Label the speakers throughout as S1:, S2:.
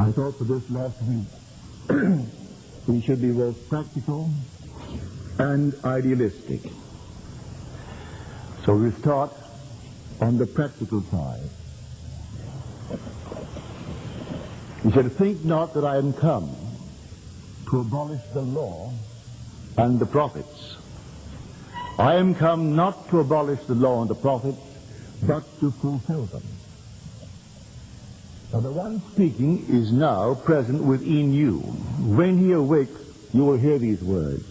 S1: I thought for this last week we should be both practical and idealistic. So we start on the practical side. He said, "Think not that I am come to abolish the law and the prophets. I am come not to abolish the law and the prophets, but to fulfill them." Now the one speaking is now present within you. When he awakes, you will hear these words.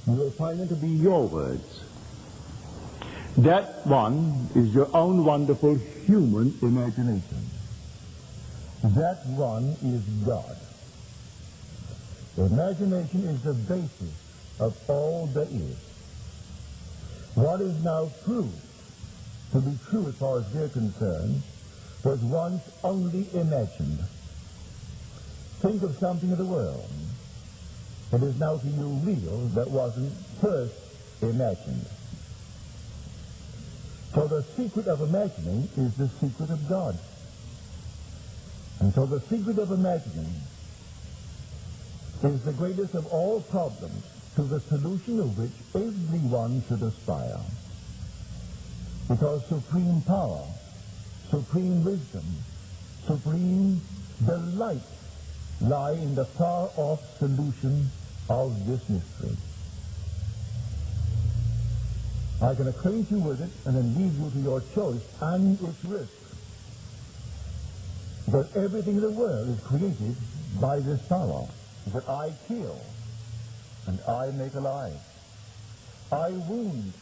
S1: You will find them to be your words. That one is your own wonderful human imagination. That one is God. The imagination is the basis of all there is. What is now proved to be true as far as we're concerned was once only imagined. Think of something of the world that is now to you real that wasn't first imagined. So the secret of imagining is the secret of God. And so the secret of imagining is the greatest of all problems, to the solution of which everyone should aspire. Because supreme power, supreme wisdom, supreme delight lie in the far-off solution of this mystery. I can acquaint you with it and then leave you to your choice and its risk. But everything in the world is created by this power, that I kill and I make alive. I wound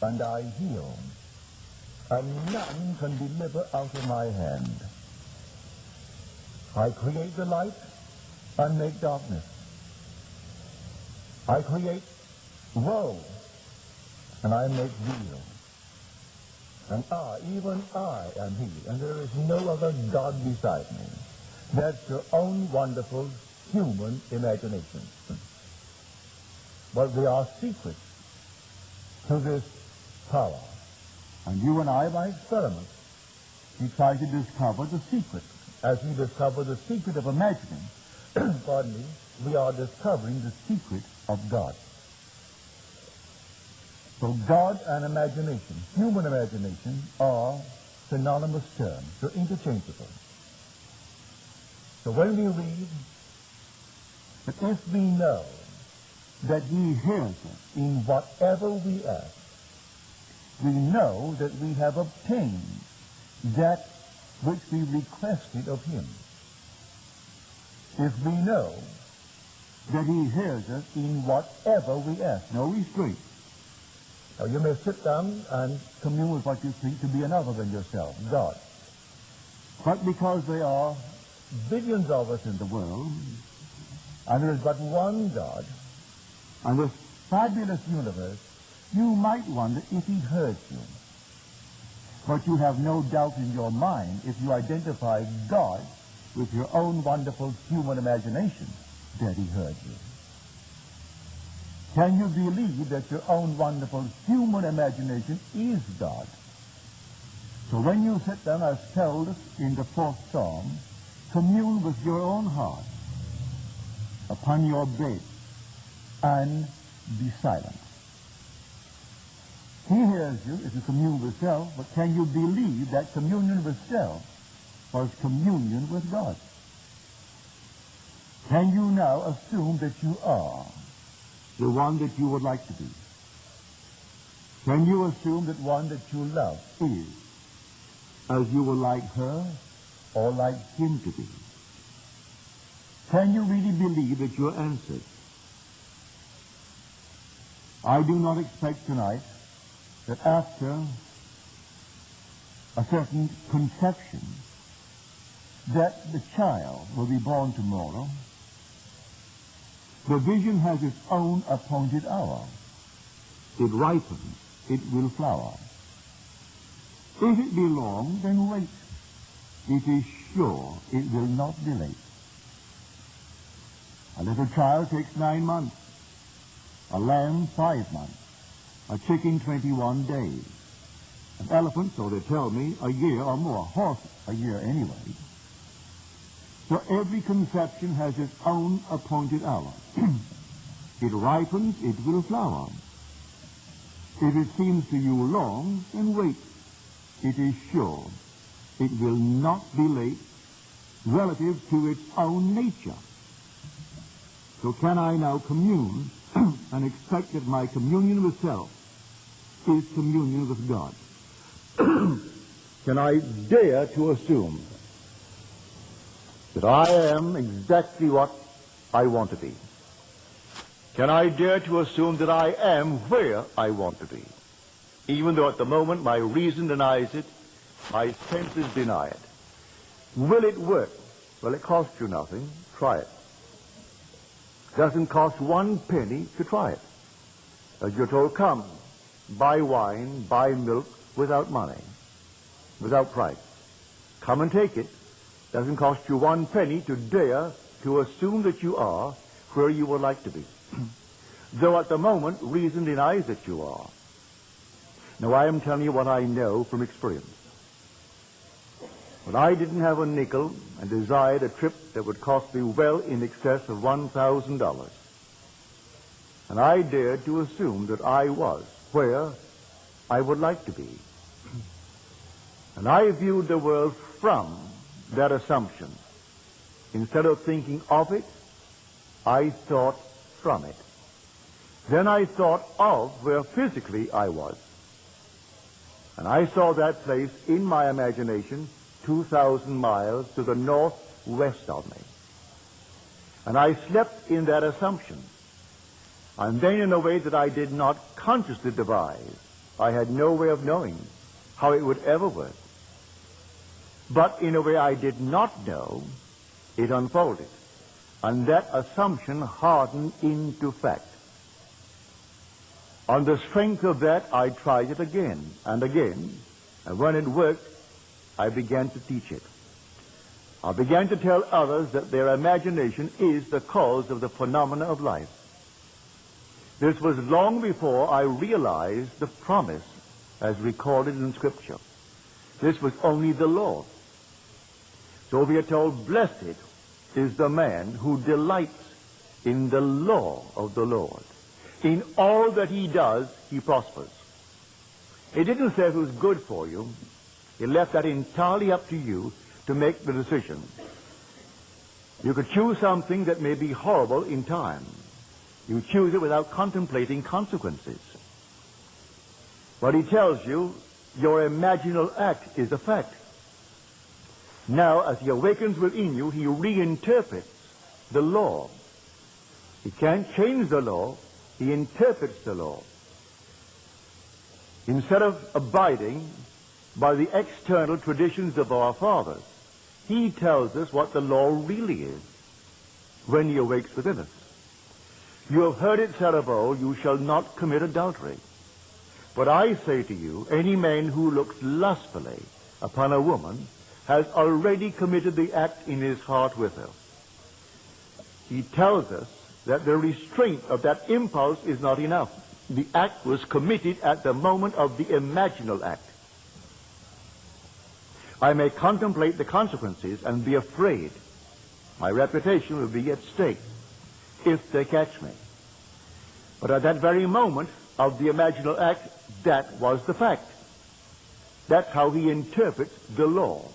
S1: and I heal, and none can deliver out of my hand. I create the light and make darkness. I create woe and I make weal. And I, even I, am he, and there is no other God beside me. That's your own wonderful human imagination. But there are secrets to this power. And you and I, by experiment, we try to discover the secret. As we discover the secret of imagining, pardon me, we are discovering the secret of God. So God and imagination, human imagination, are synonymous terms. They're interchangeable. So when we read that if we know that he hears us in whatever we ask, we know that we have obtained that which we requested of him. If we know that he hears us in whatever we ask, no restraint. Now you may sit down and commune with what you think to be another than yourself, God. But because there are billions of us in the world, and there is but one God, and this fabulous universe, you might wonder if he heard you. But you have no doubt in your mind, if you identify God with your own wonderful human imagination, that he heard you. Can you believe that your own wonderful human imagination is God? So when you sit down, as told in the 4th Psalm, commune with your own heart upon your bed and be silent. He hears you if you commune with self, but can you believe that communion with self was communion with God? Can you now assume that you are the one that you would like to be? Can you assume that one that you love is as you would like her or like him to be? Can you really believe that you're answered? I do not expect tonight that after a certain conception that the child will be born tomorrow. The vision has its own appointed hour. It ripens, it will flower. If it be long, then wait. It is sure it will not be late. A little child takes 9 months, a lamb 5 months, a chicken 21 days, an elephant, so they tell me, a year or more, a horse a year anyway. So every conception has its own appointed hour. It ripens, it will flower. If it seems to you long, then wait. It is sure. It will not be late relative to its own nature. So can I now commune and expect that my communion with self is communion with God? Can I dare to assume that I am exactly what I want to be? Can I dare to assume that I am where I want to be? Even though at the moment my reason denies it, my senses deny it. Will it work? Well, it costs you nothing. Try it. Doesn't cost 1 penny to try it. As you're told, come, buy wine, buy milk without money, without price. Come and take it. Doesn't cost you 1 penny to dare to assume that you are where you would like to be. Though at the moment, reason denies that you are. Now, I am telling you what I know from experience. When I didn't have a nickel and desired a trip that would cost me well in excess of $1,000, and I dared to assume that I was where I would like to be. And I viewed the world from that assumption. Instead of thinking of it, I thought from it. Then I thought of where physically I was. And I saw that place in my imagination 2,000 miles to the northwest of me. And I slept in that assumption. And then in a way that I did not consciously devise, I had no way of knowing how it would ever work. But in a way I did not know, it unfolded. And that assumption hardened into fact. On the strength of that, I tried it again and again. And when it worked, I began to teach it. I began to tell others that their imagination is the cause of the phenomena of life. This was long before I realized the promise as recorded in Scripture. This was only the law. So we are told, blessed is the man who delights in the law of the Lord. In all that he does, he prospers. It didn't say if it was good for you. It left that entirely up to you to make the decision. You could choose something that may be horrible in time. You choose it without contemplating consequences. But he tells you, your imaginal act is a fact. Now, as he awakens within you, he reinterprets the law. He can't change the law. He interprets the law. Instead of abiding by the external traditions of our fathers, he tells us what the law really is when he awakes within us. You have heard it said of old, you shall not commit adultery. But I say to you, any man who looks lustfully upon a woman has already committed the act in his heart with her. He tells us that the restraint of that impulse is not enough. The act was committed at the moment of the imaginal act. I may contemplate the consequences and be afraid. My reputation will be at stake if they catch me. But at that very moment of the imaginal act, that was the fact. That's how he interprets the law.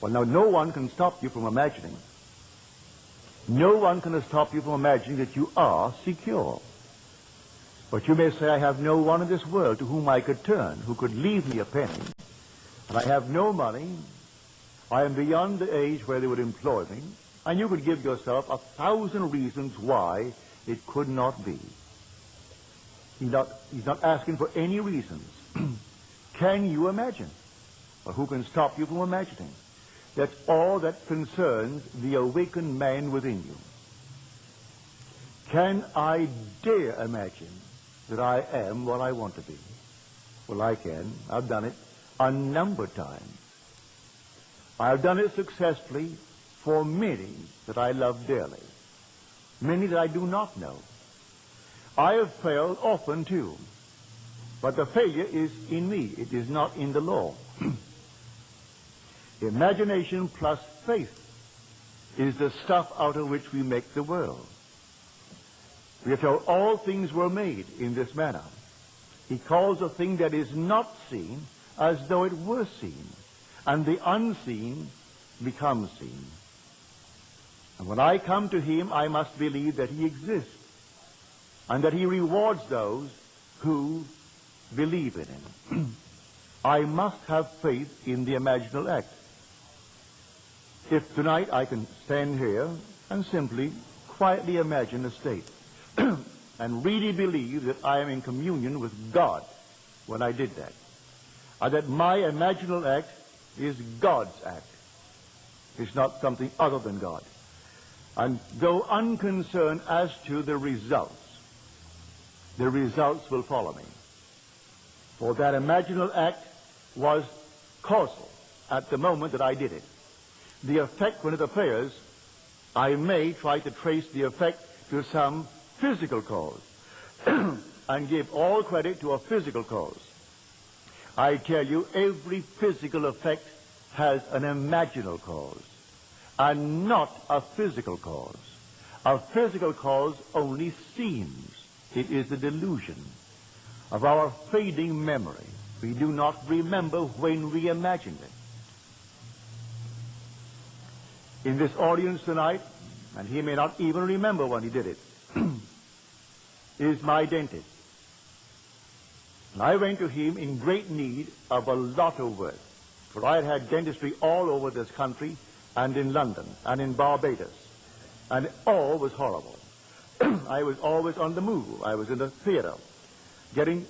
S1: Well, now, no one can stop you from imagining. No one can stop you from imagining that you are secure. But you may say, I have no one in this world to whom I could turn, who could leave me a penny. And I have no money. I am beyond the age where they would employ me. And you could give yourself 1,000 reasons why it could not be. He's not asking for any reasons. Can you imagine? Well, who can stop you from imagining? That's all that concerns the awakened man within you. Can I dare imagine that I am what I want to be? Well, I can. I've done it a number of times. I've done it successfully for many that I love dearly, many that I do not know. I have failed often too, but the failure is in me. It is not in the law. Imagination plus faith is the stuff out of which we make the world. We are told all things were made in this manner. He calls a thing that is not seen as though it were seen, and the unseen becomes seen. And when I come to him, I must believe that he exists, and that he rewards those who believe in him. I must have faith in the imaginal act. If tonight I can stand here and simply quietly imagine a state and really believe that I am in communion with God when I did that, and that my imaginal act is God's act. It's not something other than God. And go unconcerned as to the results will follow me. For that imaginal act was causal at the moment that I did it. The effect, when it appears, I may try to trace the effect to some physical cause and give all credit to a physical cause. I tell you, every physical effect has an imaginal cause and not a physical cause. A physical cause only seems. It is the delusion of our fading memory. We do not remember when we imagined it. In this audience tonight, and he may not even remember when he did it, is my dentist. And I went to him in great need of a lot of work, for I had had dentistry all over this country and in London and in Barbados, and all was horrible. I was always on the move. I was in the theater, getting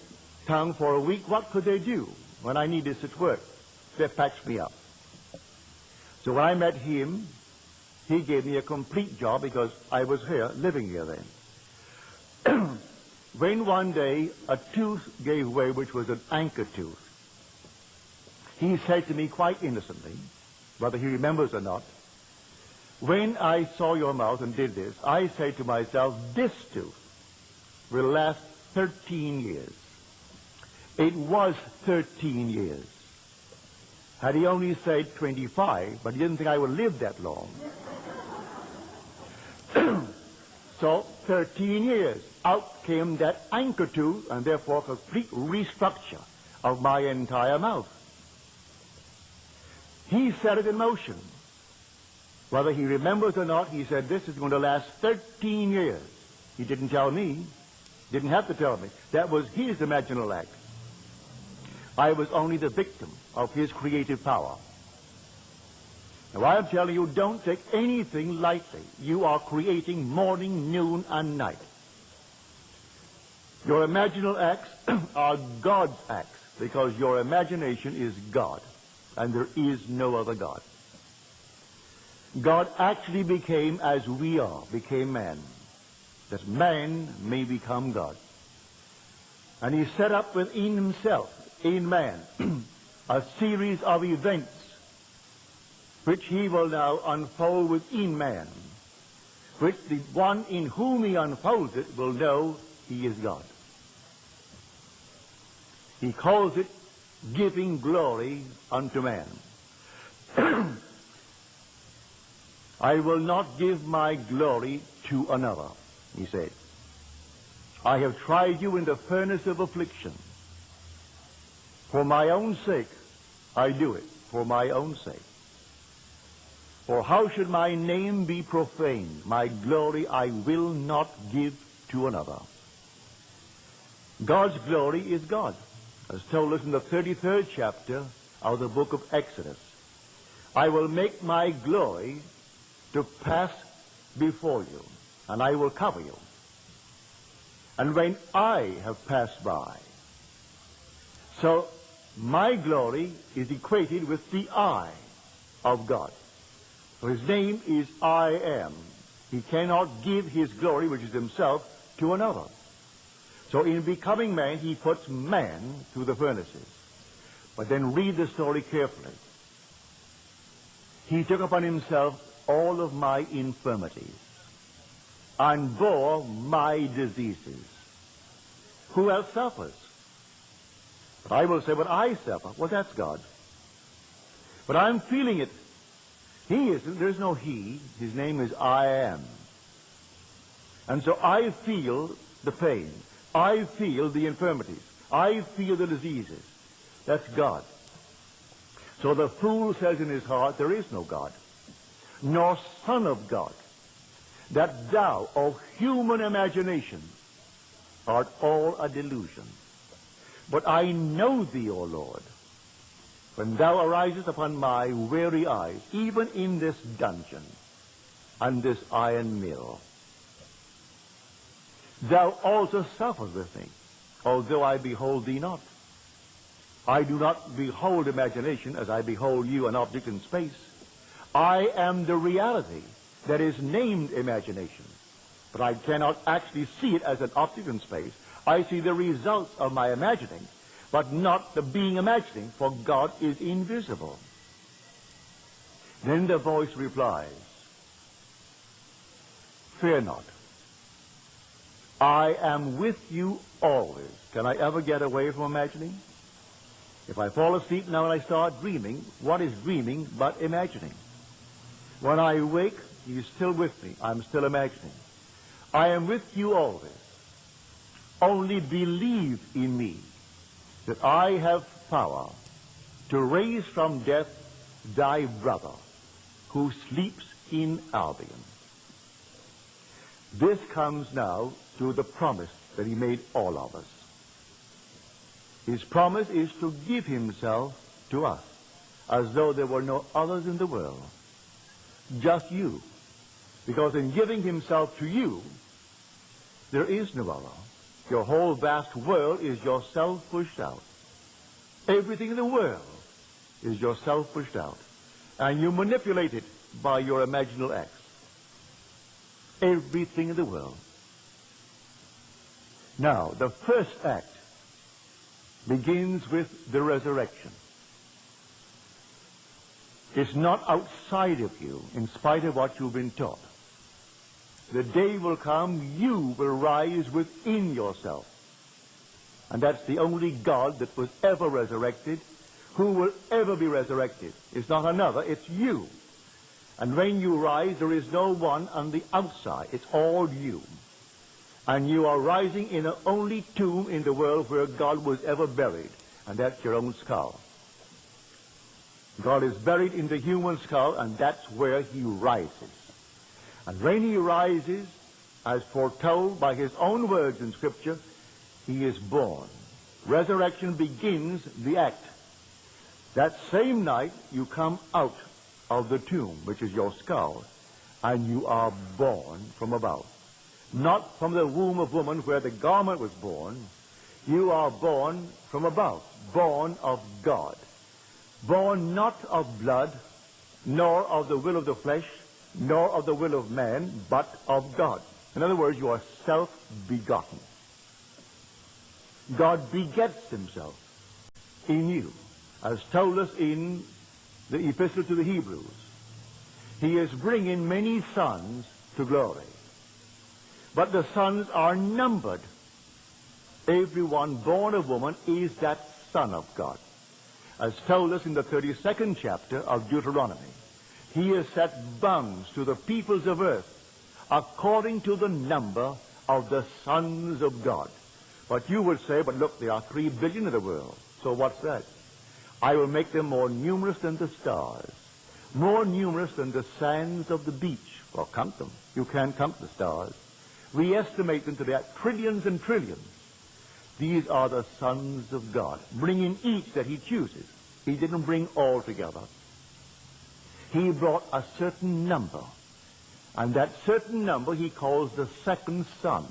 S1: tongue for a week. What could they do when I needed such work? They patched me up. So when I met him, he gave me a complete job because I was here, living here then. When one day a tooth gave way, which was an anchor tooth, he said to me quite innocently, whether he remembers or not, when I saw your mouth and did this, I said to myself, this tooth will last 13 years. It was 13 years. Had he only said 25, but he didn't think I would live that long. So 13 years, out came that anchor tooth, and therefore complete restructure of my entire mouth. He set it in motion. Whether he remembers or not, he said, this is going to last 13 years. He didn't tell me. Didn't have to tell me. That was his imaginal act. I was only the victim of his creative power. Now, I'm telling you, don't take anything lightly. You are creating morning, noon, and night. Your imaginal acts are God's acts, because your imagination is God, and there is no other God. God actually became as we are, became man, that man may become God. And he set up within himself, in man, a series of events which he will now unfold within man, which the one in whom he unfolds it will know he is God. He calls it giving glory unto man. I will not give my glory to another, he said. I have tried you in the furnace of affliction. For my own sake, I do it, for my own sake. For how should my name be profaned? My glory I will not give to another. God's glory is God, as told us in the 33rd chapter of the book of Exodus. I will make my glory to pass before you, and I will cover you. And when I have passed by, so my glory is equated with the I of God. For his name is I am. He cannot give his glory, which is himself, to another. So in becoming man, he puts man through the furnaces. But then read the story carefully. He took upon himself all of my infirmities and bore my diseases. Who else suffers? But I will say, but I suffer. Well, that's God. But I'm feeling it. He isn't. There's no he. His name is I am. And so I feel the pain. I feel the infirmities. I feel the diseases. That's God. So the fool says in his heart, there is no God, nor Son of God, that thou, O human imagination, art all a delusion. But I know thee, O Lord, when thou arisest upon my weary eyes, even in this dungeon and this iron mill. Thou also sufferest with me, although I behold thee not. I do not behold imagination as I behold you, an object in space. I am the reality that is named imagination, but I cannot actually see it as an object in space. I see the results of my imagining, but not the being imagining, for God is invisible. Then the voice replies, fear not. I am with you always. Can I ever get away from imagining? If I fall asleep now and I start dreaming, what is dreaming but imagining? When I wake, he is still with me. I'm still imagining. I am with you always. Only believe in me that I have power to raise from death thy brother who sleeps in Albion. This comes now to the promise that he made all of us. His promise is to give himself to us as though there were no others in the world, just you. Because in giving himself to you, there is no other. Your whole vast world is yourself pushed out. Everything in the world is yourself pushed out. And you manipulate it by your imaginal acts. Everything in the world. Now, the first act begins with the resurrection. It's not outside of you, in spite of what you've been taught. The day will come, you will rise within yourself. And that's the only God that was ever resurrected, who will ever be resurrected. It's not another, it's you. And when you rise, there is no one on the outside. It's all you. And you are rising in the only tomb in the world where God was ever buried, and that's your own skull. God is buried in the human skull, and that's where he rises. And when he rises, as foretold by his own words in Scripture, he is born. Resurrection begins the act. That same night, you come out of the tomb, which is your skull, and you are born from above. Not from the womb of woman where the garment was born. You are born from above, born of God. Born not of blood, nor of the will of the flesh, nor of the will of man, but of God. In other words, you are self-begotten. God begets himself in you, as told us in the epistle to the Hebrews. He is bringing many sons to glory. But the sons are numbered. Everyone born of woman is that son of God. As told us in the 32nd chapter of Deuteronomy, he has set bounds to the peoples of earth according to the number of the sons of God. But you would say, but look, there are 3 billion in the world. So what's that? I will make them more numerous than the stars, more numerous than the sands of the beach. Well, count them. You can't count the stars. We estimate them to be at trillions and trillions. These are the sons of God, bringing each that he chooses. He didn't bring all together. He brought a certain number, and that certain number he calls the second son.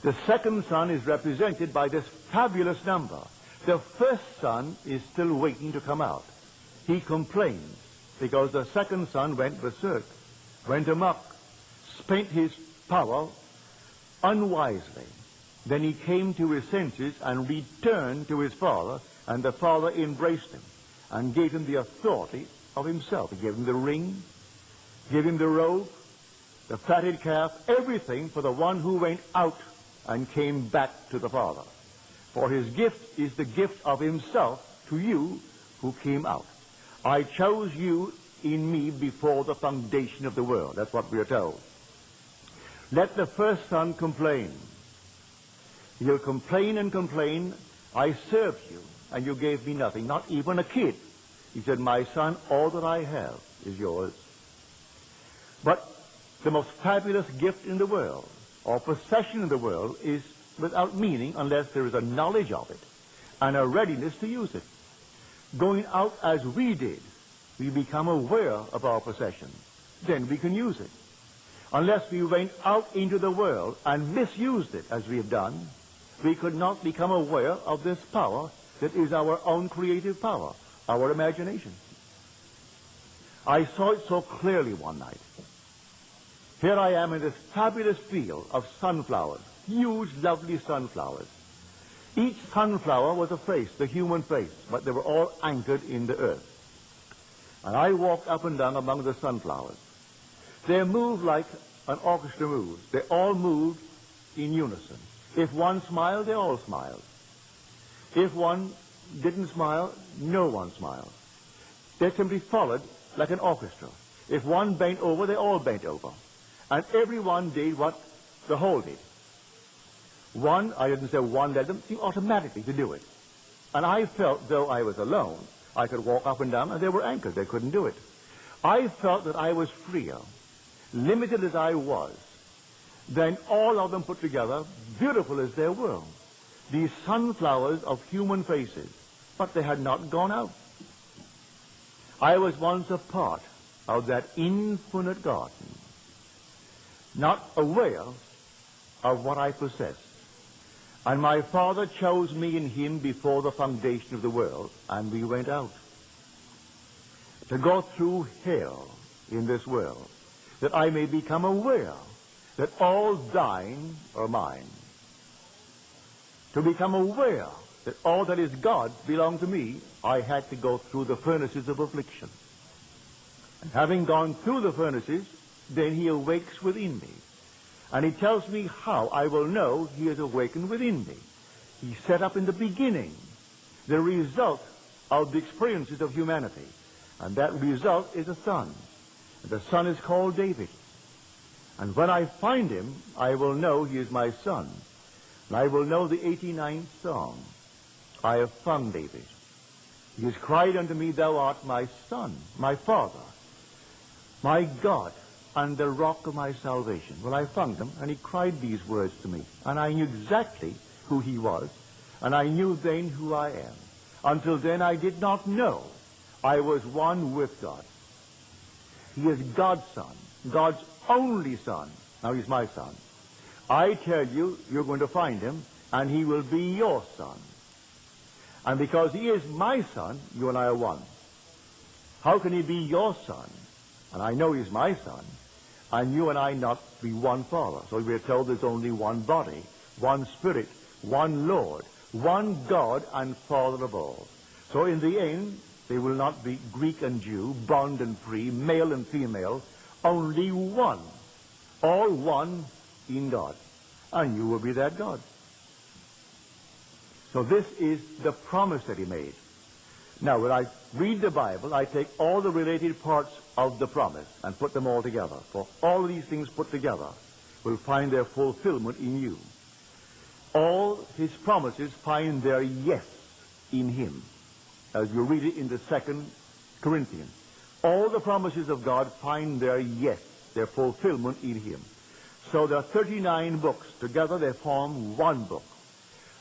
S1: The second son is represented by this fabulous number. The first son is still waiting to come out. He complains because the second son went berserk, went amok, spent his power unwisely. Then he came to his senses and returned to his father, and the father embraced him and gave him the authority of himself. He gave him the ring, gave him the robe, the fatted calf, everything for the one who went out and came back to the Father. For his gift is the gift of himself to you who came out. I chose you in me before the foundation of the world. That's what we are told. Let the first son complain. He'll complain and complain. I served you, and you gave me nothing, not even a kid. He said, my son, all that I have is yours. But the most fabulous gift in the world, or possession in the world, is without meaning unless there is a knowledge of it and a readiness to use it. Going out as we did, we become aware of our possession. Then we can use it. Unless we went out into the world and misused it as we have done, we could not become aware of this power that is our own creative power, our imagination. I saw it so clearly one night. Here I am in this fabulous field of sunflowers, huge, lovely sunflowers. Each sunflower was a face, the human face, but they were all anchored in the earth. And I walked up and down among the sunflowers. They moved like an orchestra moves. They all moved in unison. If one smiled, they all smiled. If one didn't smile, no one smiled. They simply followed like an orchestra. If one bent over, they all bent over. And everyone did what the whole did. One, I didn't say one led them, seemed automatically to do it. And I felt, though I was alone, I could walk up and down, and they were anchored. They couldn't do it. I felt that I was freer, limited as I was, than all of them put together, beautiful as they were. These sunflowers of human faces, but they had not gone out. I was once a part of that infinite garden, not aware of what I possessed. And my Father chose me in him before the foundation of the world, and we went out to go through hell in this world, that I may become aware that all thine are mine. To become aware that all that is God's belonged to me, I had to go through the furnaces of affliction. And having gone through the furnaces, then he awakes within me. And he tells me how I will know he is awakened within me. He set up in the beginning the result of the experiences of humanity. And that result is a son. And the son is called David. And when I find him, I will know he is my son. And I will know the 89th Psalm. I have found David. He has cried unto me, thou art my son, my father, my God, and the rock of my salvation. Well, I found him, and he cried these words to me. And I knew exactly who he was, and I knew then who I am. Until then, I did not know I was one with God. He is God's son, God's only son. Now he's my son. I tell you, you're going to find him, and he will be your son. And because he is my son, you and I are one. How can he be your son? And I know he's my son, and you and I not be one Father. So we are told there's only one body, one Spirit, one Lord, one God and Father of all. So in the end, they will not be Greek and Jew, bond and free, male and female, only one, all one in God. And you will be that God. So this is the promise that he made. Now, when I read the Bible, I take all the related parts of the promise and put them all together. For all of these things put together will find their fulfillment in you. All his promises find their yes in him, as you read it in the 2 Corinthians. All the promises of God find their yes, their fulfillment in him. So there are 39 books. Together they form one book.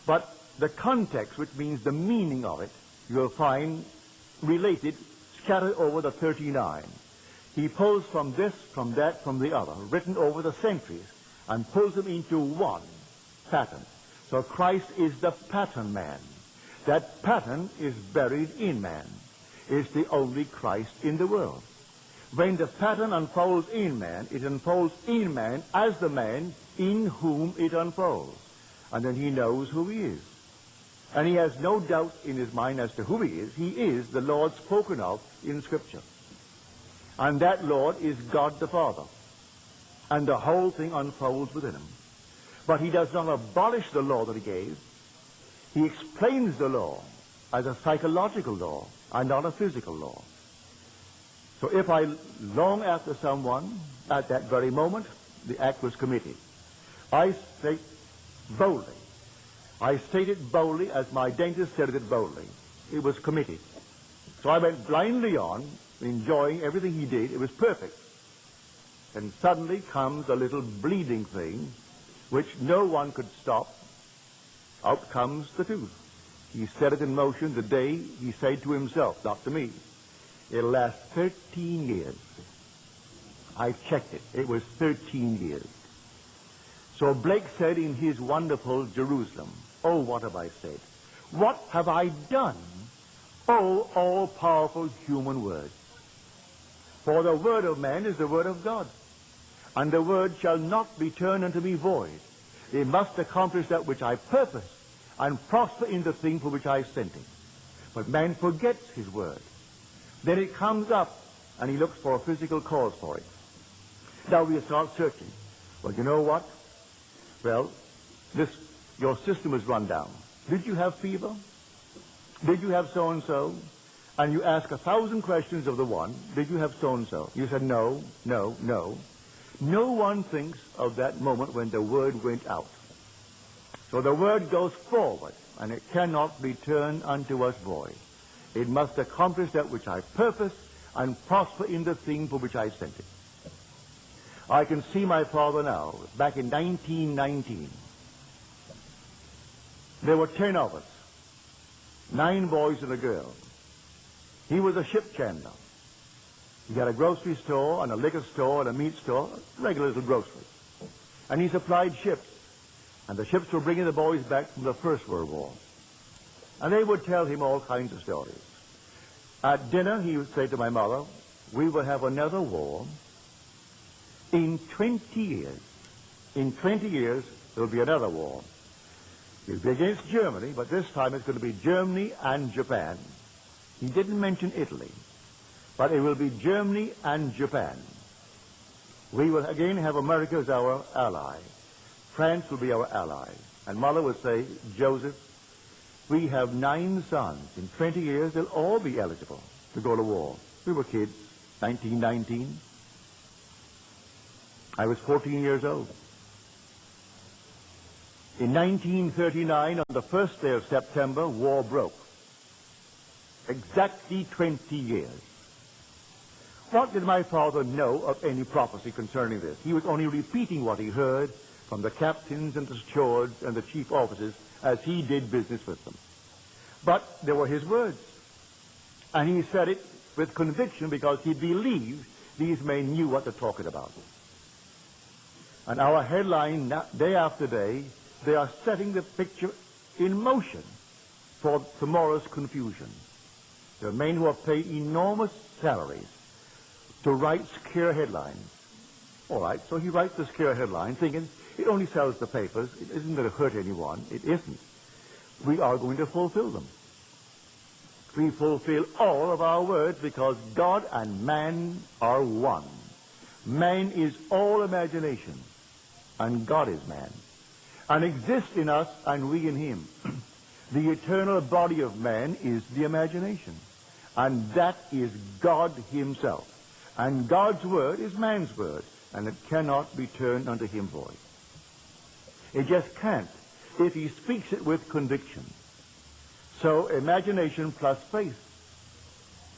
S1: But the context, which means the meaning of it, you will find related, scattered over the 39. He pulls from this, from that, from the other, written over the centuries, and pulls them into one pattern. So Christ is the pattern man. That pattern is buried in man. It's the only Christ in the world. When the pattern unfolds in man, it unfolds in man as the man in whom it unfolds. And then he knows who he is. And he has no doubt in his mind as to who he is. He is the Lord spoken of in Scripture. And that Lord is God the Father. And the whole thing unfolds within him. But he does not abolish the law that he gave. He explains the law as a psychological law and not a physical law. So if I long after someone, at that very moment, the act was committed. I state boldly. I stated boldly as my dentist said it boldly. It was committed. So I went blindly on, enjoying everything he did. It was perfect. And suddenly comes a little bleeding thing, which no one could stop. Out comes the tooth. He set it in motion the day he said to himself, not to me. It'll last 13 years. I checked it. It was 13 years. So Blake said in his wonderful Jerusalem, oh, what have I said? What have I done? Oh, all-powerful human words. For the word of man is the word of God. And the word shall not be turned unto me void. It must accomplish that which I purpose and prosper in the thing for which I sent it. But man forgets his word. Then it comes up and he looks for a physical cause for it. Now we start searching. Well, you know what? Well, your system is run down. Did you have fever? Did you have so-and-so? And you ask 1,000 questions of the one. Did you have so-and-so? You said no, no, no. No one thinks of that moment when the word went out. So the word goes forward, and it cannot be turned unto us void. It must accomplish that which I purpose and prosper in the thing for which I sent it. I can see my father now, back in 1919. There were 10 of us, 9 boys and a girl. He was a ship chandler. He had a grocery store and a liquor store and a meat store, regular little grocery. And he supplied ships. And the ships were bringing the boys back from the First World War. And they would tell him all kinds of stories. At dinner, he would say to my mother, we will have another war. In 20 years, there will be another war. It will be against Germany, but this time it's going to be Germany and Japan. He didn't mention Italy, but it will be Germany and Japan. We will again have America as our ally. France will be our ally. And Mother would say, Joseph, we have 9 sons. In 20 years, they'll all be eligible to go to war. We were kids, 1919. I was 14 years old. In 1939, on the first day of September, war broke. Exactly 20 years. What did my father know of any prophecy concerning this? He was only repeating what he heard from the captains and the stewards and the chief officers as he did business with them. But they were his words. And he said it with conviction because he believed these men knew what they're talking about. And our headline, day after day, they are setting the picture in motion for tomorrow's confusion. There are men who are paid enormous salaries to write scare headlines. All right, so he writes the scare headline thinking it only sells the papers. It isn't going to hurt anyone. It isn't. We are going to fulfill them. We fulfill all of our words because God and man are one. Man is all imagination, and God is man, and exists in us and we in him. The eternal body of man is the imagination, and that is God himself. And God's word is man's word, and it cannot be turned unto him void. It just can't if he speaks it with conviction. So imagination plus faith,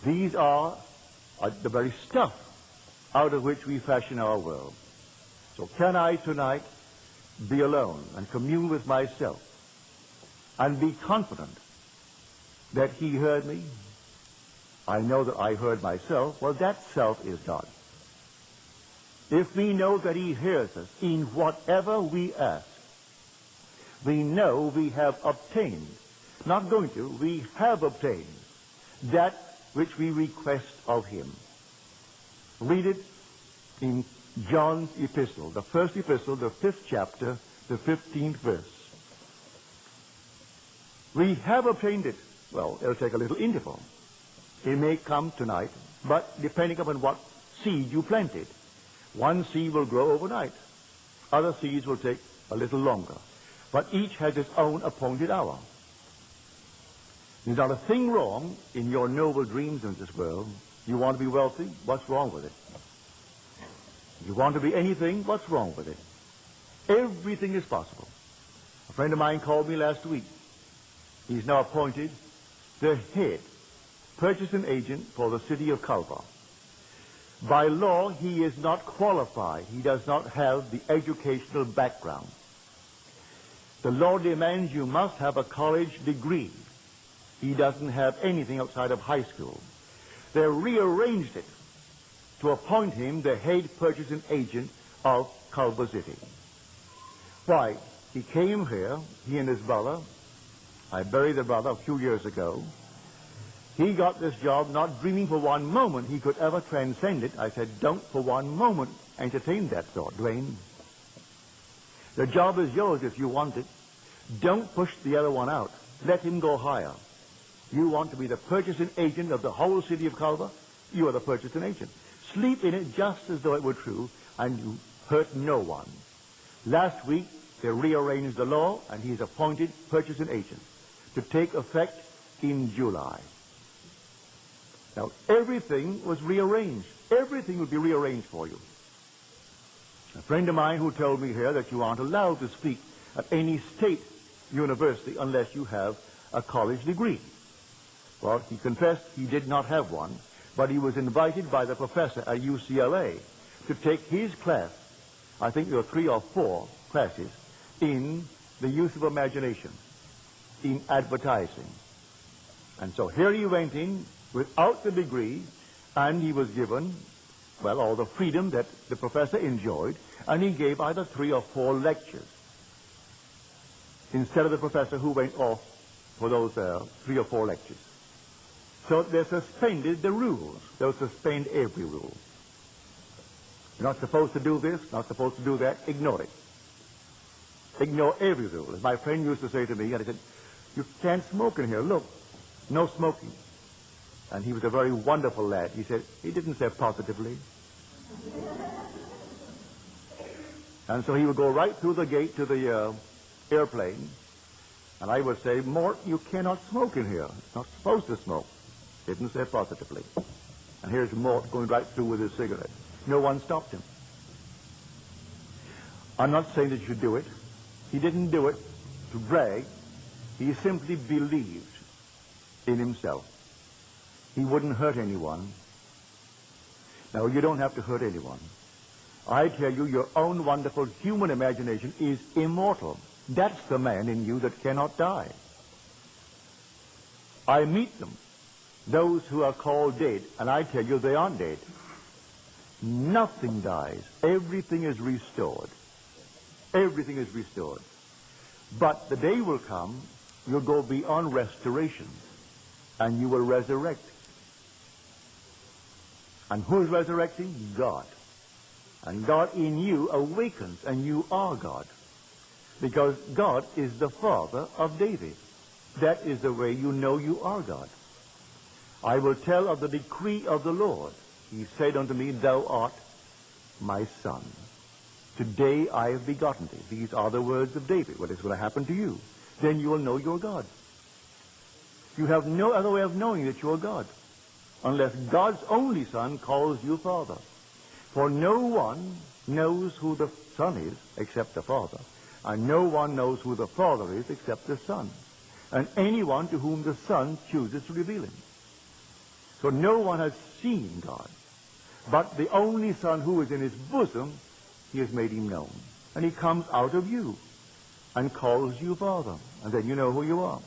S1: these are the very stuff out of which we fashion our world. So can I tonight be alone and commune with myself and be confident that he heard me? I know that I heard myself. Well, that self is God. If we know that he hears us in whatever we ask, we know we have obtained, not going to, we have obtained that which we request of him. Read it in John's epistle, the first epistle, the 5th chapter, the 15th verse. We have obtained it. Well, it'll take a little interval. It may come tonight, but depending upon what seed you planted. One seed will grow overnight. Other seeds will take a little longer. But each has its own appointed hour. There's not a thing wrong in your noble dreams in this world. You want to be wealthy? What's wrong with it? You want to be anything? What's wrong with it? Everything is possible. A friend of mine called me last week. He's now appointed the head purchasing agent for the city of Culver. By law, he is not qualified. He does not have the educational background. The law demands you must have a college degree. He doesn't have anything outside of high school. They rearranged it to appoint him the head purchasing agent of Culver City. Why? He came here, he and his brother. I buried the brother a few years ago. He got this job not dreaming for one moment he could ever transcend it. I said, don't for one moment entertain that thought, Dwayne. The job is yours if you want it. Don't push the other one out. Let him go higher. You want to be the purchasing agent of the whole city of Culver? You are the purchasing agent. Sleep in it just as though it were true, and you hurt no one. Last week, they rearranged the law, and he's appointed purchasing agent to take effect in July. Now, everything was rearranged. Everything will be rearranged for you. A friend of mine who told me here that you aren't allowed to speak at any state university unless you have a college degree. Well, he confessed he did not have one, but he was invited by the professor at UCLA to take his class. I think there were 3 or 4 classes in the use of imagination, in advertising. And so here he went in without the degree, and he was given, well, all the freedom that the professor enjoyed, and he gave either 3 or 4 lectures instead of the professor who went off for those 3 or 4 lectures. So they suspended the rules. They'll suspend every rule. You're not supposed to do this, not supposed to do that. Ignore it. Ignore every rule. As my friend used to say to me, and he said, you can't smoke in here. Look, no smoking. And he was a very wonderful lad. He said, he didn't say positively. And so he would go right through the gate to the airplane, and I would say, Mort, you cannot smoke in here. It's not supposed to smoke. Didn't say positively. And here's Mort going right through with his cigarette. No one stopped him. I'm not saying that you should do it. He didn't do it to brag. He simply believed in himself. He wouldn't hurt anyone. Now, you don't have to hurt anyone. I tell you, your own wonderful human imagination is immortal. That's the man in you that cannot die. I meet them, those who are called dead, and I tell you they aren't dead. Nothing dies. Everything is restored. Everything is restored. But the day will come, you'll go beyond restoration, and you will resurrect. And who's resurrecting? God. And God in you awakens, and you are God. Because God is the Father of David. That is the way you know you are God. I will tell of the decree of the Lord. He said unto me, thou art my son. Today I have begotten thee. These are the words of David. What is going to happen to you? Then you will know you're God. You have no other way of knowing that you're God, unless God's only Son calls you Father. For no one knows who the Son is except the Father, and no one knows who the Father is except the Son, and anyone to whom the Son chooses to reveal him. So no one has seen God, but the only Son who is in his bosom, he has made him known. And he comes out of you and calls you Father, and then you know who you are.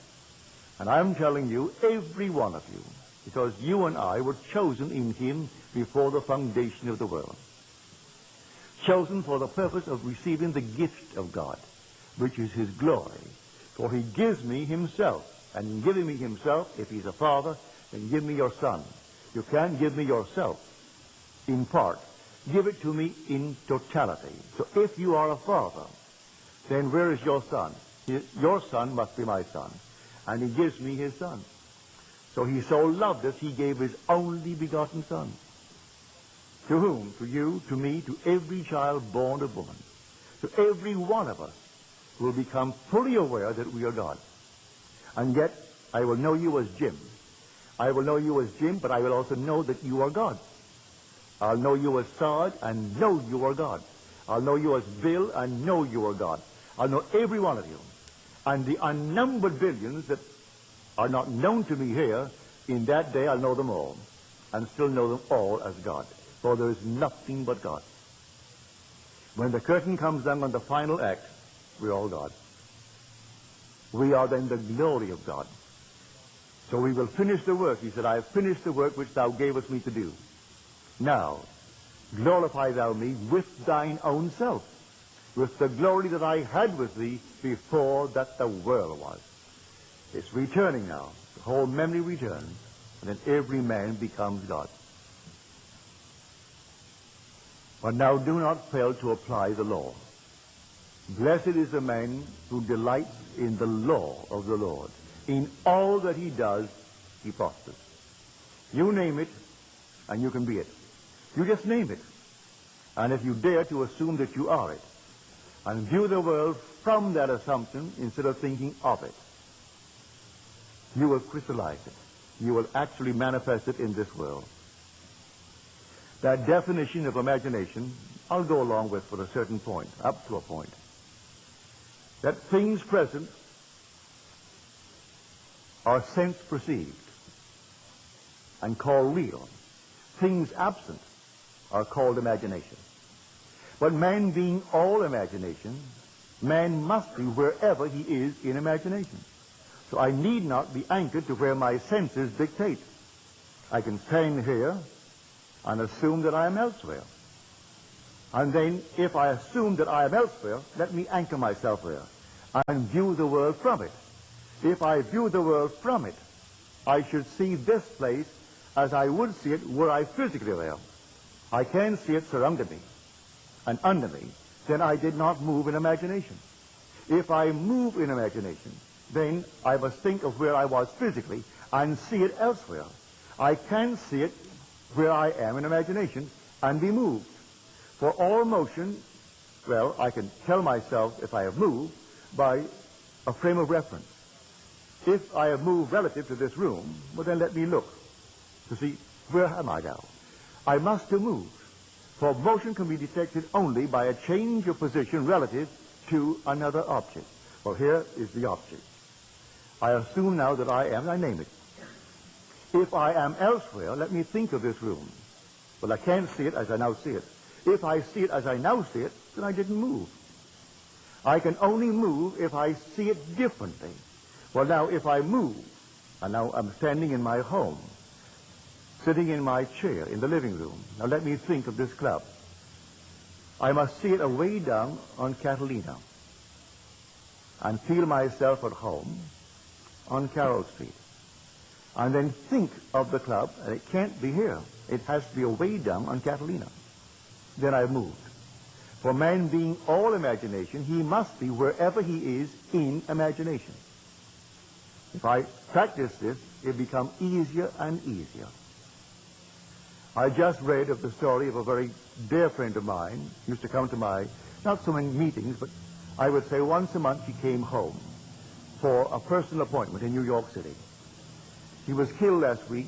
S1: And I'm telling you, every one of you, because you and I were chosen in him before the foundation of the world. Chosen for the purpose of receiving the gift of God, which is his glory. For he gives me himself. And in giving me himself, if he's a father, then give me your son. You can't give me yourself in part. Give it to me in totality. So if you are a father, then where is your son? Your son must be my son. And he gives me his son. So he so loved us, he gave his only begotten Son. To whom? To you, to me, to every child born of woman. To every one of us will become fully aware that we are God. And yet, I will know you as Jim. I will know you as Jim, but I will also know that you are God. I'll know you as Sarge and know you are God. I'll know you as Bill and know you are God. I'll know every one of you. And the unnumbered billions that are not known to me here, in that day I'll know them all, and still know them all as God. For there is nothing but God. When the curtain comes down on the final act, we're all God. We are then the glory of God. So we will finish the work. He said, I have finished the work which thou gavest me to do. Now, glorify thou me with thine own self, with the glory that I had with thee before that the world was. It's returning now. The whole memory returns, and then every man becomes God. But now do not fail to apply the law. Blessed is the man who delights in the law of the Lord. In all that he does, he prospers. You name it, and you can be it. You just name it. And if you dare to assume that you are it, and view the world from that assumption instead of thinking of it, you will crystallize it. You will actually manifest it in this world. That definition of imagination, I'll go along with for a certain point, up to a point. That things present are sense perceived and called real. Things absent are called imagination. But man being all imagination, man must be wherever he is in imagination. So I need not be anchored to where my senses dictate. I can stand here and assume that I am elsewhere. And then if I assume that I am elsewhere, let me anchor myself there and view the world from it. If I view the world from it, I should see this place as I would see it were I physically there. I can see it surrounded me and under me, then I did not move in imagination. If I move in imagination, then I must think of where I was physically and see it elsewhere. I can see it where I am in imagination and be moved. For all motion, well, I can tell myself if I have moved by a frame of reference. If I have moved relative to this room, well then let me look to see where am I now. I must have moved. For motion can be detected only by a change of position relative to another object. Well, here is the object. I assume now that I am, I name it. If I am elsewhere, let me think of this room. Well, I can't see it as I now see it. If I see it as I now see it, then I didn't move. I can only move if I see it differently. Well, now, if I move, and now I'm standing in my home, sitting in my chair in the living room. Now let me think of this club. I must see it away down on Catalina and feel myself at home on Carroll Street. And then think of the club, and it can't be here. It has to be away down on Catalina. Then I've moved. For man being all imagination, he must be wherever he is in imagination. If I practice this, it becomes easier and easier. I just read of the story of a very dear friend of mine, used to come to my, not so many meetings, but I would say once a month she came home for a personal appointment in New York City. She was killed last week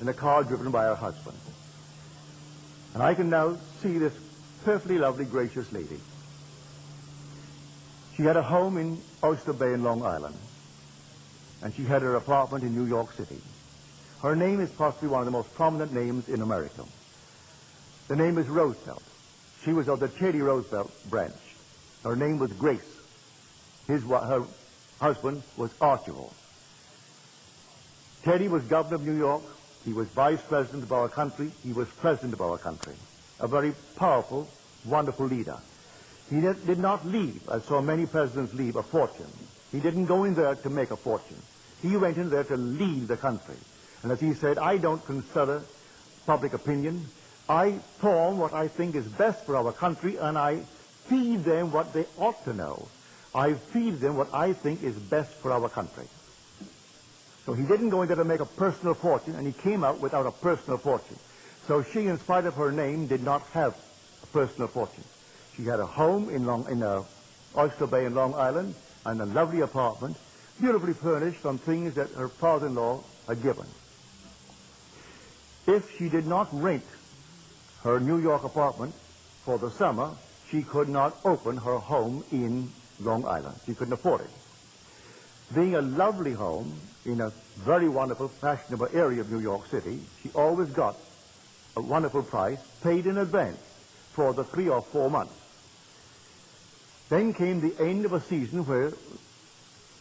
S1: in a car driven by her husband. And I can now see this perfectly lovely, gracious lady. She had a home in Oyster Bay in Long Island, and she had her apartment in New York City. Her name is possibly one of the most prominent names in America. The name is Roosevelt. She was of the Teddy Roosevelt branch. Her name was Grace. Her husband was Archibald. Teddy was governor of New York. He was vice president of our country. He was president of our country. A very powerful, wonderful leader. He did not leave, as so many presidents leave, a fortune. He didn't go in there to make a fortune. He went in there to lead the country. And as he said, I don't consider public opinion. I form what I think is best for our country, and I feed them what they ought to know. I feed them what I think is best for our country. So he didn't go in there to make a personal fortune, and he came out without a personal fortune. So she, in spite of her name, did not have a personal fortune. She had a home in Oyster Bay in Long Island, and a lovely apartment, beautifully furnished from things that her father-in-law a given. If she did not rent her New York apartment for the summer, she could not open her home in Long Island. She couldn't afford it. Being a lovely home in a very wonderful, fashionable area of New York City, she always got a wonderful price paid in advance for the 3 or 4 months. Then came the end of a season where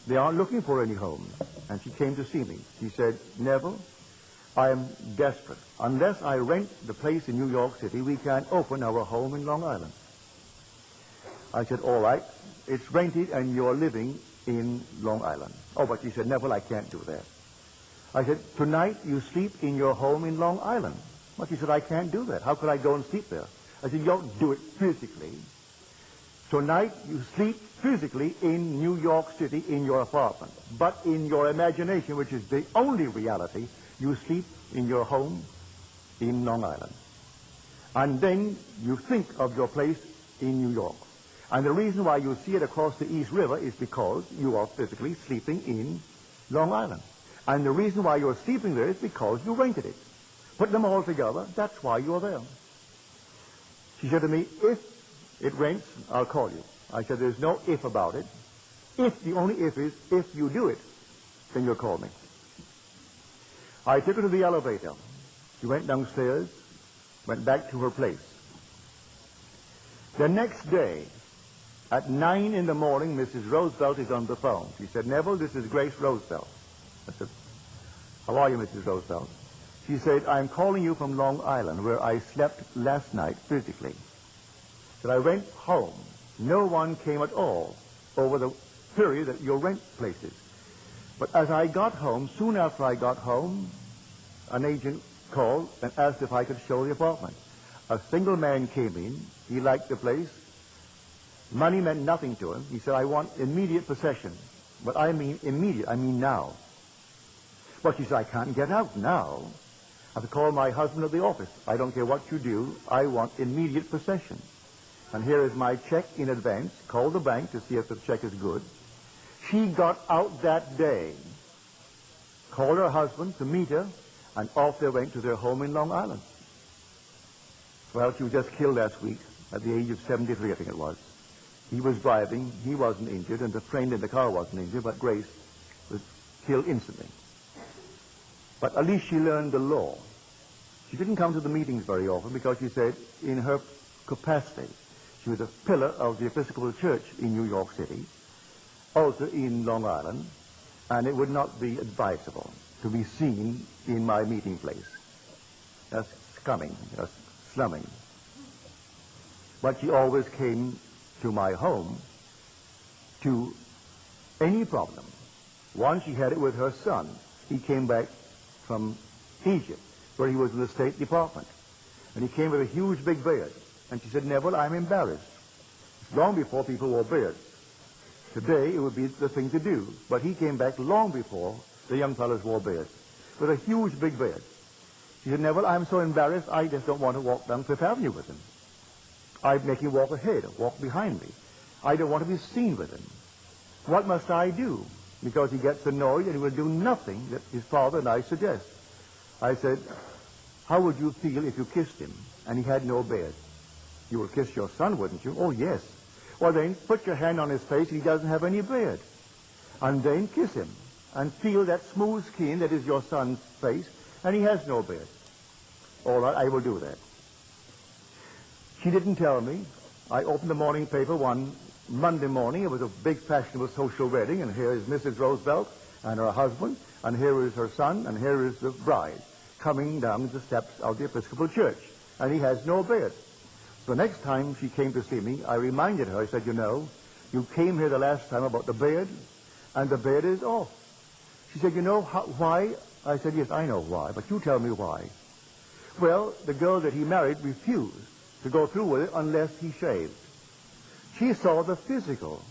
S1: they aren't looking for any home, and she came to see me. She said, Neville, I am desperate. Unless I rent the place in New York City, we can't open our home in Long Island. I said, all right, it's rented and you're living in Long Island. Oh, but she said, Neville, I can't do that. I said, tonight you sleep in your home in Long Island. But she said, I can't do that. How could I go and sleep there? I said, you don't do it physically. Tonight you sleep physically in New York City in your apartment. But in your imagination, which is the only reality, you sleep in your home in Long Island. And then you think of your place in New York. And the reason why you see it across the East River is because you are physically sleeping in Long Island. And the reason why you're sleeping there is because you rented it. Put them all together, that's why you're there. She said to me, if it rents, I'll call you. I said, there's no if about it. If, the only if is, if you do it, then you'll call me. I took her to the elevator. She went downstairs, went back to her place. The next day, at 9 in the morning, Mrs. Roosevelt is on the phone. She said, Neville, this is Grace Roosevelt. I said, how are you, Mrs. Roosevelt? She said, I'm calling you from Long Island, where I slept last night physically. That I went home. No one came at all over the period that you rent places. But as I got home, soon after I got home, an agent called and asked if I could show the apartment. A single man came in. He liked the place. Money meant nothing to him. He said, I want immediate possession. But I mean immediate. I mean now. But she said, I can't get out now. I have to call my husband at the office. I don't care what you do. I want immediate possession. And here is my check in advance. Call the bank to see if the check is good. She got out that day, called her husband to meet her, and off they went to their home in Long Island. Well, she was just killed last week at the age of 73, I think it was. He was driving. He wasn't injured, and the friend in the car wasn't injured, but Grace was killed instantly. But at least she learned the law. She didn't come to the meetings very often because she said in her capacity, she was a pillar of the Episcopal Church in New York City, also in Long Island, and it would not be advisable to be seen in my meeting place. That's scumming, that's slumming. But she always came to my home to any problem. Once she had it with her son. He came back from Egypt, where he was in the State Department. And he came with a huge big beard. And she said, Neville, I'm embarrassed. It's long before people wore beards. Today, it would be the thing to do. But he came back long before the young fellows wore beards, with a huge big beard. She said, Neville, I'm so embarrassed, I just don't want to walk down Fifth Avenue with him. I'd make him walk ahead, walk behind me. I don't want to be seen with him. What must I do? Because he gets annoyed and he will do nothing that his father and I suggest. I said, how would you feel if you kissed him and he had no beard? You would kiss your son, wouldn't you? Oh, yes. Well, then, put your hand on his face and he doesn't have any beard. And then kiss him and feel that smooth skin that is your son's face, and he has no beard. All right, I will do that. She didn't tell me. I opened the morning paper one Monday morning. It was a big fashionable social wedding, and here is Mrs. Roosevelt and her husband, and here is her son, and here is the bride coming down the steps of the Episcopal Church, and he has no beard. So next time she came to see me, I reminded her, I said, you know, you came here the last time about the beard, and the beard is off. She said, you know why? I said, yes, I know why, but you tell me why. Well, the girl that he married refused to go through with it unless he shaved. She saw the physical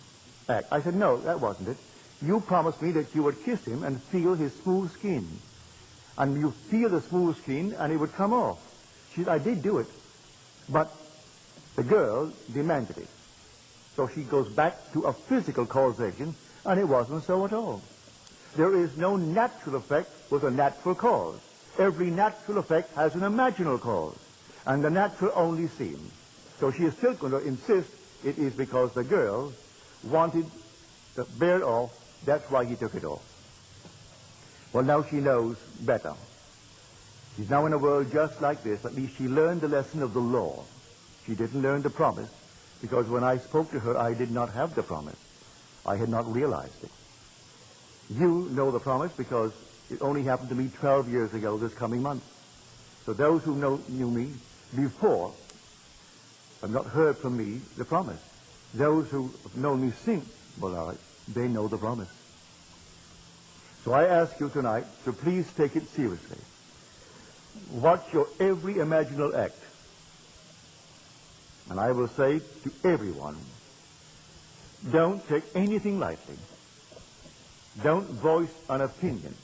S1: act. I said, no, that wasn't it. You promised me that you would kiss him and feel his smooth skin. And you feel the smooth skin and it would come off. She said, I did do it. But the girl demanded it. So she goes back to a physical causation, and it wasn't so at all. There is no natural effect with a natural cause. Every natural effect has an imaginal cause, and the natural only seems. So she is still going to insist it is because the girl wanted to bear it off, that's why he took it off. Well, now she knows better. She's now in a world just like this. At least she learned the lesson of the law. She didn't learn the promise, because when I spoke to her, I did not have the promise. I had not realized it. You know the promise because it only happened to me 12 years ago this coming month. So those who knew me before have not heard from me the promise. Those who have known me since, beloved, they know the promise. So I ask you tonight to please take it seriously. Watch your every imaginal act. And I will say to everyone, don't take anything lightly. Don't voice an opinion.